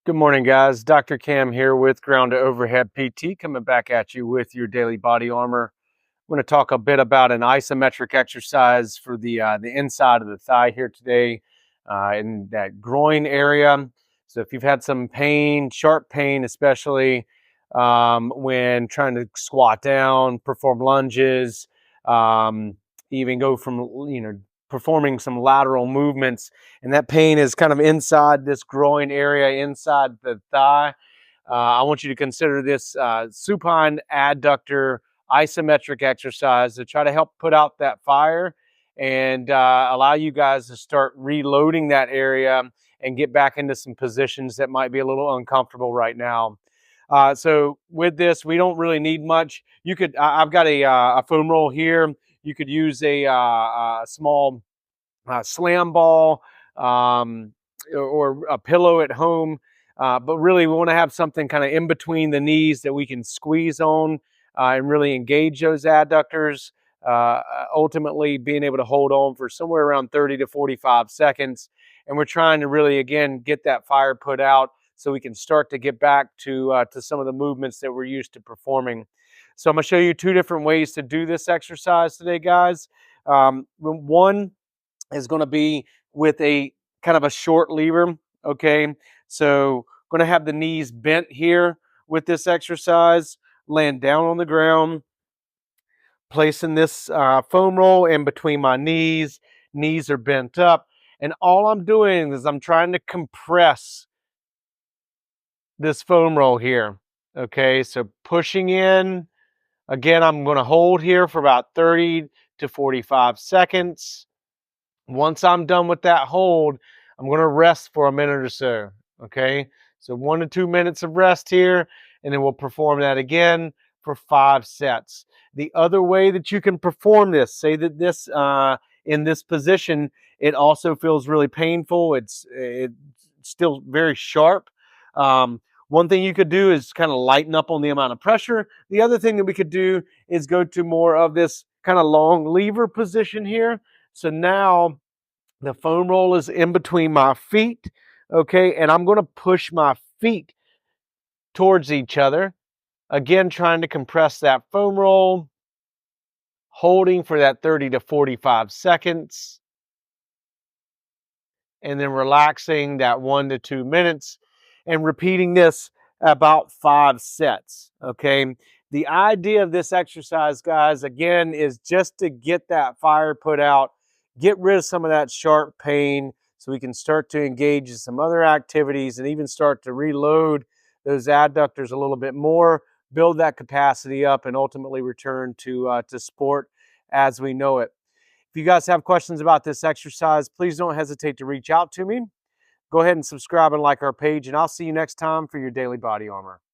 Good morning, guys. Dr. Cam here with Ground to Overhead PT, coming back at you with your daily body armor. I'm going to talk a bit about an isometric exercise for the inside of the thigh here today, in that groin area. So if you've had some pain, sharp pain, especially when trying to squat down, perform lunges, um, even go from performing some lateral movements, and that pain is kind of inside this groin area, inside the thigh. I want you to consider this supine adductor isometric exercise to try to help put out that fire and allow you guys to start reloading that area and get back into some positions that might be a little uncomfortable right now. So with this, we don't really need much. I've got a foam roll here. You could use a small slam ball, or a pillow at home. But really, we want to have something kind of in between the knees that we can squeeze on and really engage those adductors. Ultimately, being able to hold on for somewhere around 30 to 45 seconds. And we're trying to really, again, get that fire put out so we can start to get back to some of the movements that we're used to performing. So I'm going to show you two different ways to do this exercise today, guys. One is going to be with a kind of a short lever. Okay, so going to have the knees bent here with this exercise, laying down on the ground, placing this foam roll in between my knees. Knees are bent up, and all I'm doing is I'm trying to compress this foam roll here. Okay, so pushing in. Again, I'm going to hold here for about 30 to 45 seconds. Once I'm done with that hold, I'm going to rest for a minute or so. Okay, so 1 to 2 minutes of rest here, and then we'll perform that again for 5 sets. The other way that you can perform this, say that this in this position, it also feels really painful. It's still very sharp. One thing you could do is kind of lighten up on the amount of pressure. The other thing that we could do is go to more of this kind of long lever position here. So now the foam roll is in between my feet, okay, and I'm going to push my feet towards each other. Again, trying to compress that foam roll, holding for that 30 to 45 seconds, and then relaxing that 1 to 2 minutes, and repeating this about 5 sets, okay? The idea of this exercise, guys, again, is just to get that fire put out, get rid of some of that sharp pain so we can start to engage in some other activities and even start to reload those adductors a little bit more, build that capacity up, and ultimately return to sport as we know it. If you guys have questions about this exercise, please don't hesitate to reach out to me. Go ahead and subscribe and like our page, and I'll see you next time for your daily body armor.